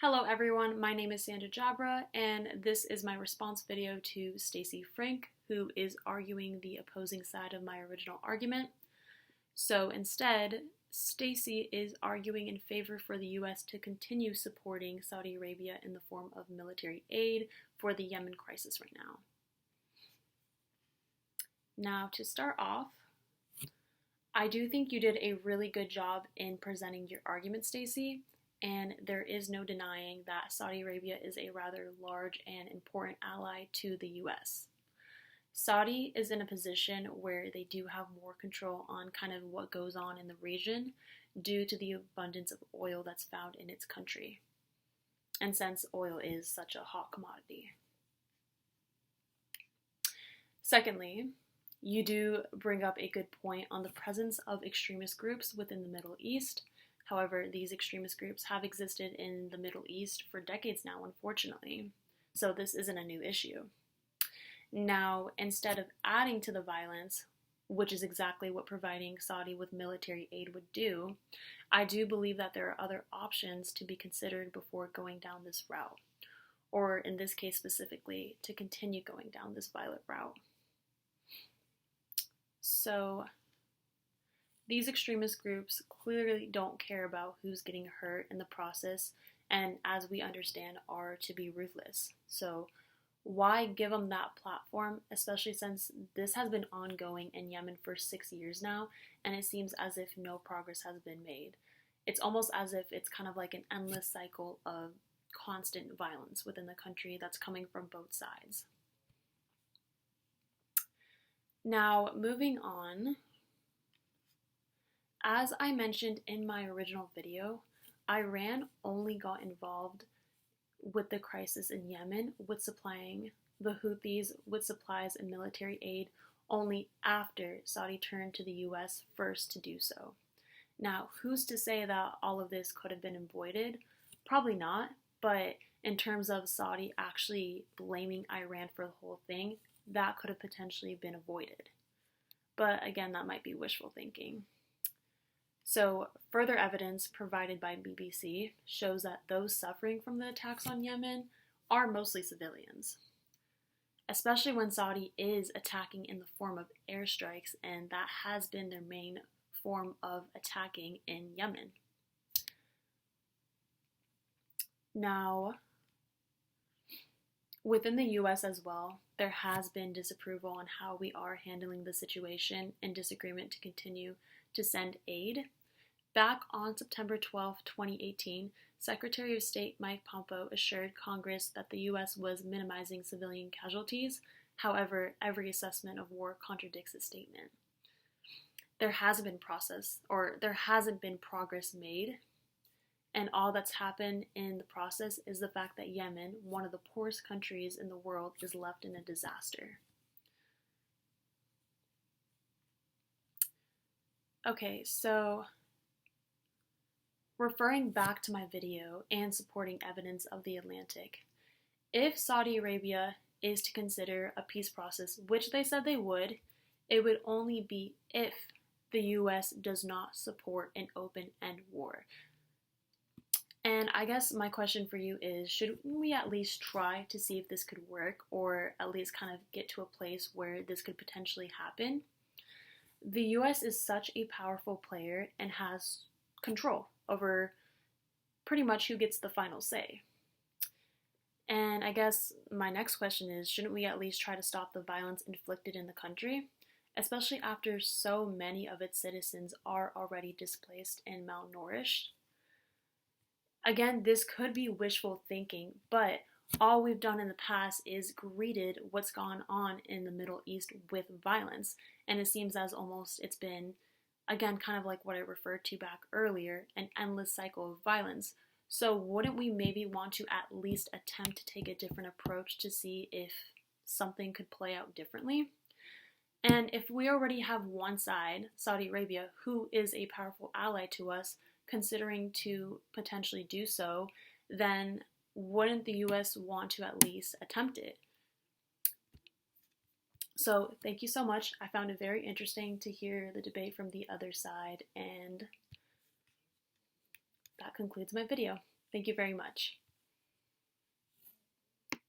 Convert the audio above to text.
Hello everyone, my name is Sandra Jabra, and this is my response video to Stacey Frank, who is arguing the opposing side of my original argument. So instead, Stacey is arguing in favor for the US to continue supporting Saudi Arabia in the form of military aid for the Yemen crisis right now. Now, to start off, I do think you did a really good job in presenting your argument, Stacey. And there is no denying that Saudi Arabia is a rather large and important ally to the US. Saudi is in a position where they do have more control on kind of what goes on in the region due to the abundance of oil that's found in its country. And since oil is such a hot commodity. Secondly, you do bring up a good point on the presence of extremist groups within the Middle East. However, these extremist groups have existed in the Middle East for decades now, unfortunately, so this isn't a new issue. Now, instead of adding to the violence, which is exactly what providing Saudi with military aid would do, I do believe that there are other options to be considered before going down this route, or in this case specifically, to continue going down this violent route. So, these extremist groups clearly don't care about who's getting hurt in the process, and as we understand, are to be ruthless. So why give them that platform, especially since this has been ongoing in Yemen for 6 years now, and it seems as if no progress has been made. It's almost as if it's kind of like an endless cycle of constant violence within the country that's coming from both sides. Now, moving on, as I mentioned in my original video, Iran only got involved with the crisis in Yemen with supplying the Houthis with supplies and military aid only after Saudi turned to the US first to do so. Now, who's to say that all of this could have been avoided? Probably not, but in terms of Saudi actually blaming Iran for the whole thing, that could have potentially been avoided. But again, that might be wishful thinking. So, further evidence provided by BBC shows that those suffering from the attacks on Yemen are mostly civilians, especially when Saudi is attacking in the form of airstrikes, and that has been their main form of attacking in Yemen. Now, within the US as well, there has been disapproval on how we are handling the situation and disagreement to continue to send aid. Back on September 12, 2018, Secretary of State Mike Pompeo assured Congress that the U.S. was minimizing civilian casualties. However, every assessment of war contradicts this statement. There hasn't been progress made, and all that's happened in the process is the fact that Yemen, one of the poorest countries in the world, is left in a disaster. Okay, so referring back to my video and supporting evidence of the Atlantic, if Saudi Arabia is to consider a peace process, which they said they would, it would only be if the US does not support an open-end war. And I guess my question for you is, should we at least try to see if this could work, or at least kind of get to a place where this could potentially happen? The US is such a powerful player and has control over pretty much who gets the final say. And I guess my next question is, shouldn't we at least try to stop the violence inflicted in the country, especially after so many of its citizens are already displaced and malnourished? Again, this could be wishful thinking, but all we've done in the past is greeted what's gone on in the Middle East with violence, and it seems as almost it's been, again, kind of like what I referred to back earlier, an endless cycle of violence. So wouldn't we maybe want to at least attempt to take a different approach to see if something could play out differently? And if we already have one side, Saudi Arabia, who is a powerful ally to us, considering to potentially do so, then wouldn't the US want to at least attempt it? So thank you so much. I found it very interesting to hear the debate from the other side, and that concludes my video. Thank you very much.